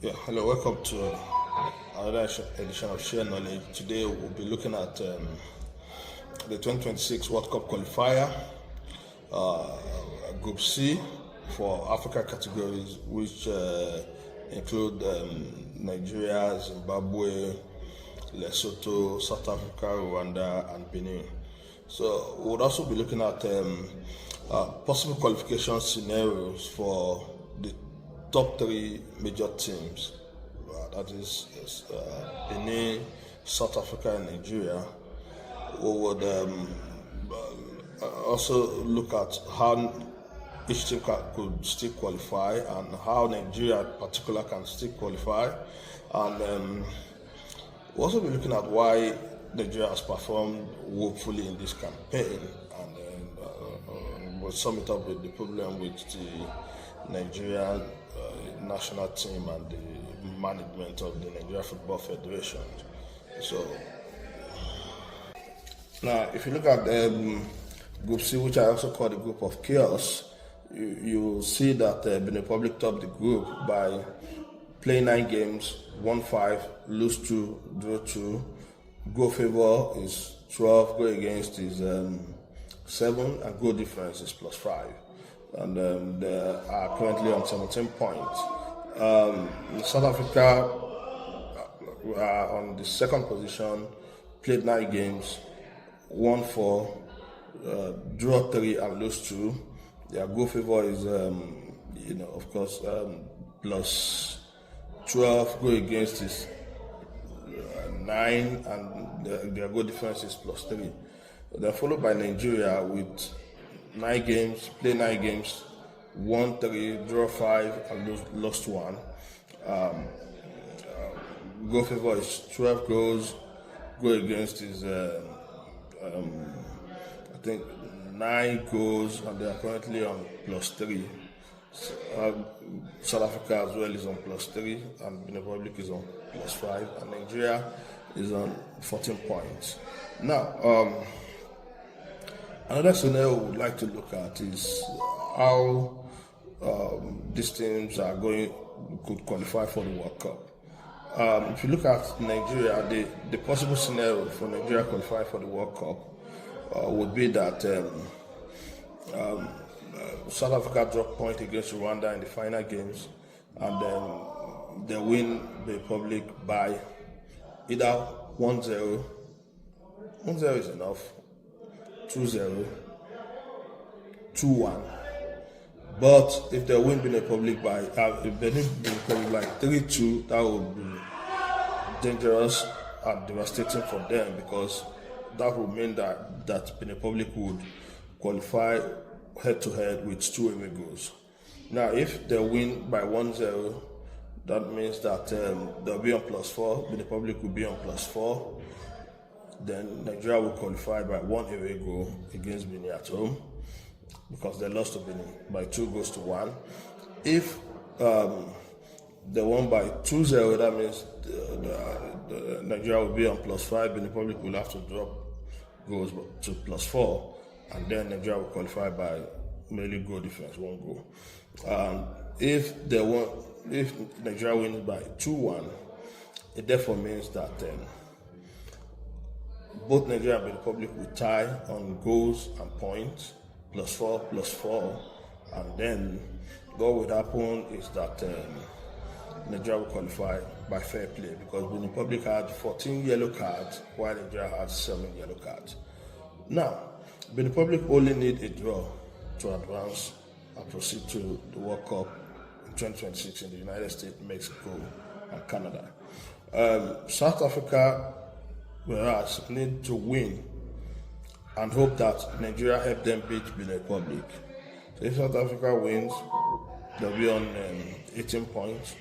Yeah, hello, welcome to another edition of Share Knowledge. Today we'll be looking at the 2026 World Cup qualifier, Group C for Africa categories, which include Nigeria, Zimbabwe, Lesotho, South Africa, Rwanda, and Benin. So we'll also be looking at possible qualification scenarios for the top three major teams, that is Benin, South Africa, and Nigeria. We would also look at how each team could still qualify and how Nigeria in particular can still qualify. And we'll also be looking at why Nigeria has performed woefully in this campaign, and we'll sum it up with the problem with the Nigerian national team and the management of the Nigeria Football Federation. So now, if you look at Group C, which I also call the Group of Chaos, you will see that Benin Republic topped the group by playing 9 games, won 5, lose 2, draw 2. Goal favor is 12, goal against is 7, and goal difference is +5. And they are currently on 17 points. South Africa are on the second position, played 9 games, won 4, draw 3, and lose 2. Their goal favor is, of course, +12, goal against is 9, and their goal difference is +3. They're followed by Nigeria with 9 games, play 9 games, won 3, draw 5, and lost 1. Goal favor is 12 goals, goal against is I think 9 goals, and they are currently on +3. South Africa as well is on +3, and Benin Republic is on +5, and Nigeria is on 14 points. Now, another scenario we would like to look at is how these teams could qualify for the World Cup. If you look at Nigeria, the possible scenario for Nigeria qualifying for the World Cup would be that South Africa drop point against Rwanda in the final games, and then they win the Republic by either 1-0, 1-0 is enough, 2-0, 2-1. But if they win Benin Republic by if they win Benin Republic like 3-2, that would be dangerous and devastating for them, because that would mean that Benin Republic would qualify head-to-head with 2 away goals. Now, if they win by 1-0, that means that they'll be on +4, Benin Republic will be on +4. Then Nigeria will qualify by 1 away goal against Benin at home, because they lost to Benin by 2-1. If they won by 2-0, that means Nigeria will be on +5, Benin Republic will have to drop goals to +4, and then Nigeria will qualify by merely goal difference, 1 goal. If Nigeria wins by 2-1, it therefore means that both Nigeria and Benin Republic will tie on goals and points, +4, and then what would happen is that Nigeria will qualify by fair play, because Benin Republic had 14 yellow cards while Nigeria had 7 yellow cards. Now, Benin Republic only need a draw to advance and proceed to the World Cup in 2026 in the United States, Mexico, and Canada. South Africa, whereas, need to win and hope that Nigeria help them beat Benin Republic. So if South Africa wins, they'll be on 18 points.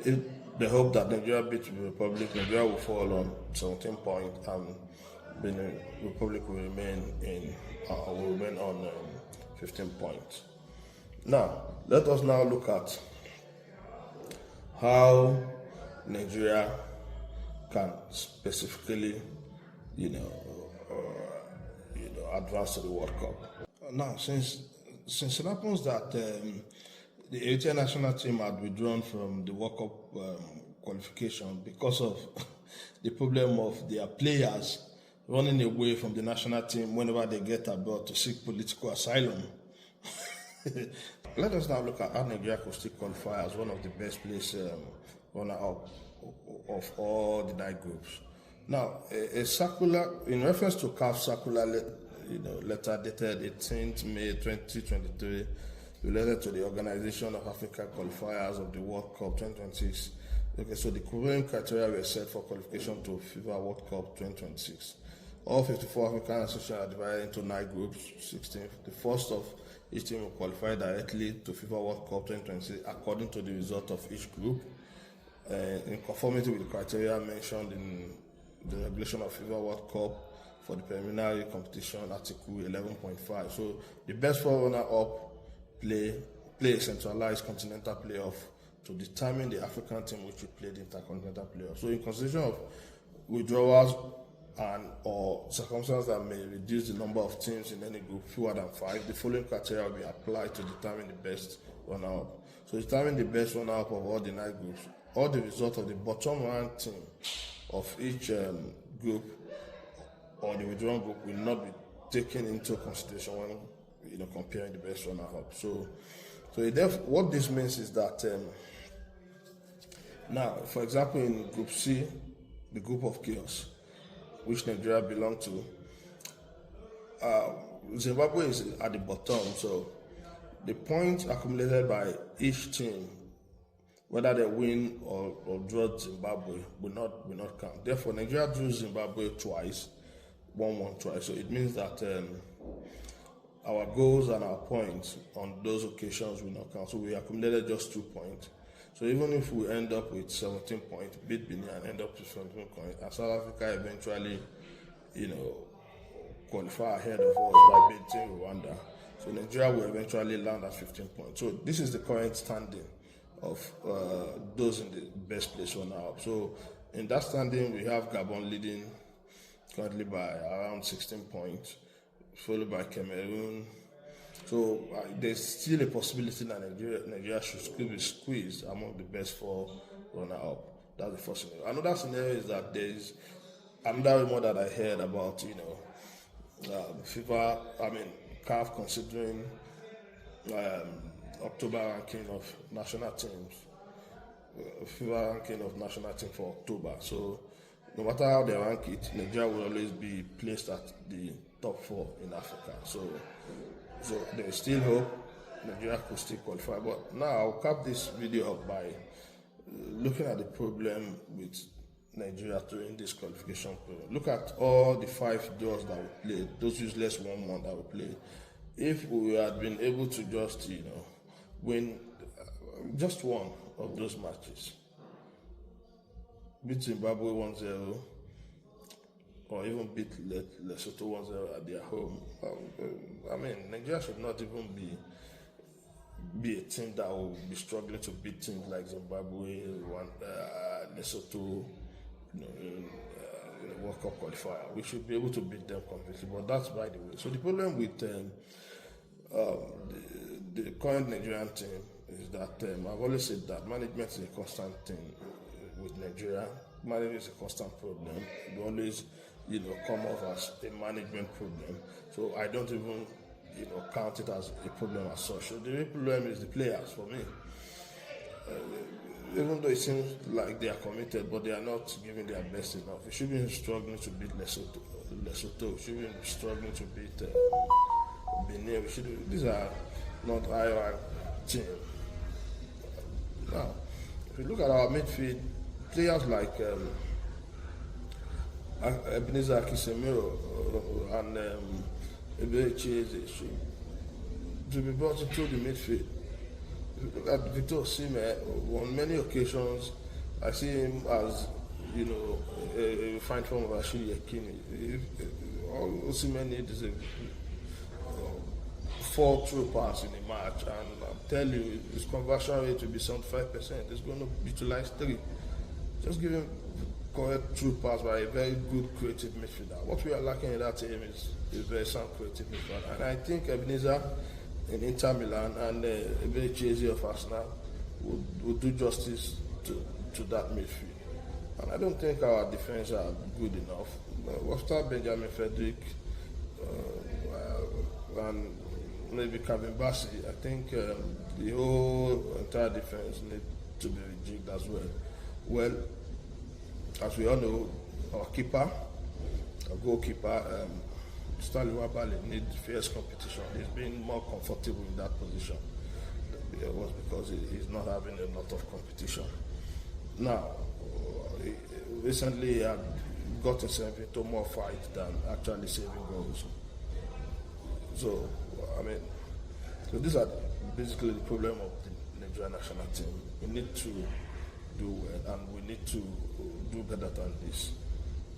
If they hope that Nigeria beats Benin Republic, Nigeria will fall on 17 points, and Benin Republic will remain on 15 points. Now, let us now look at how Nigeria can specifically, advance to the World Cup. Now, since it happens that the Eritrean national team had withdrawn from the World Cup qualification because of the problem of their players running away from the national team whenever they get abroad to seek political asylum. Let us now look at how Nigeria could still qualify as one of the best placed runner-up of all the 9 groups. Now, a circular, in reference to CAF circular, letter dated 18th May 2023, related to the organization of African qualifiers of the World Cup 2026. Okay, so the following criteria were set for qualification to FIFA World Cup 2026. All 54 African associations are divided into 9 groups, 16. The first of each team will qualify directly to FIFA World Cup 2026 according to the result of each group, in conformity with the criteria mentioned in the regulation of FIFA World Cup for the preliminary competition, Article 11.5. So the best 4 runner-up play a centralized continental playoff to determine the African team which will play the intercontinental playoff. So in consideration of withdrawals and or circumstances that may reduce the number of teams in any group fewer than 5, the following criteria will be applied to determine the best runner-up. So determine the best runner-up of all the 9 groups. All the result of the bottom ranked team of each group or the withdrawn group will not be taken into consideration when comparing the best runner-up. So what this means is that now, for example, in Group C, the group of chaos, which Nigeria belongs to, Zimbabwe is at the bottom. So the points accumulated by each team, whether they win or draw Zimbabwe, will not count. Therefore, Nigeria drew Zimbabwe twice, 1-1 twice. So it means that our goals and our points on those occasions will not count. So we accumulated just 2 points. So even if we end up with 17 points, beat Benin and end up with 17 points, and South Africa eventually, qualify ahead of us by beating Rwanda, so Nigeria will eventually land at 15 points. So this is the current standing of those in the best place runner-up. So in that standing, we have Gabon leading currently by around 16 points, followed by Cameroon. So there's still a possibility that Nigeria should still be squeezed among the best 4 runner-up. That's the first scenario. Another scenario is that there is another rumor that I heard about, FIFA, CAF considering October ranking of national teams, FIFA ranking of national team for October. So no matter how they rank it, Nigeria will always be placed at the top 4 in Africa. So there is still hope Nigeria could still qualify. But now I'll cap this video up by looking at the problem with Nigeria during this qualification period. Look at all the 5 draws that we played, those useless 1-1 that we played. If we had been able to just, win just one of those matches, beat Zimbabwe 1-0, or even beat Lesotho 1-0 at their home, Nigeria should not even be a team that will be struggling to beat teams like Zimbabwe, Lesotho, in the World Cup qualifier. We should be able to beat them completely, but that's by the way. So the problem with the current Nigerian team is that I've always said that management is a constant thing with Nigeria. Management is a constant problem. It always, come off as a management problem. So I don't even, count it as a problem as such. So the real problem is the players for me. Even though it seems like they are committed, but they are not giving their best enough. We should be struggling to beat Lesotho. We should be struggling to beat Benin. These are not high-ranked teams. Now, if you look at our midfield, players like Ebenezer Akisemiro and Ebere Chieze should be brought into the midfield. Look at Victor Osimhen. On many occasions, I see him as, a fine form of Ashili Yekini. All Osimhen needs is a 4 true pass in a match, and I'll tell you, his conversion rate will be 75%. He's going to utilize 3. Just give him correct true pass by a very good creative midfielder. What we are lacking in that team is a very sound creative midfielder, and I think Ebenezer in Inter Milan and Eberechi of Arsenal would do justice to that midfield. And I don't think our defense are good enough. After Benjamin Frederick and maybe Kevin Bassey, I think the whole entire defense needs to be rejigged as well. Well, as we all know, our goalkeeper, Stanley Wabale, needs fierce competition. He's been more comfortable in that position. It was because he's not having a lot of competition. Now, recently he had got himself into more fight than actually saving goals. So, I mean, so these are basically the problem of the Nigerian national team. We need to do well, and we need to do better than this.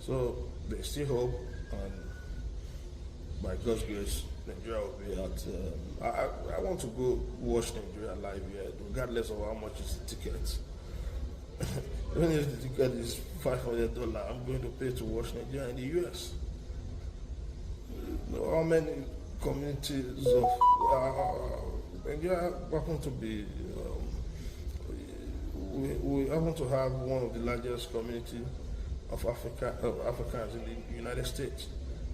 So there's still hope, and by God's grace, Nigeria will be at. I want to go watch Nigeria live here, regardless of how much is the ticket. Even if the ticket is $500, I'm going to pay to watch Nigeria in the US. How many communities of Nigeria happen to be? We happen to have one of the largest communities of Africans in the United States.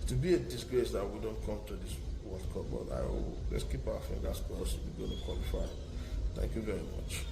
To be a disgrace that we don't come to this World Cup, but let's keep our fingers crossed. We're going to qualify. Thank you very much.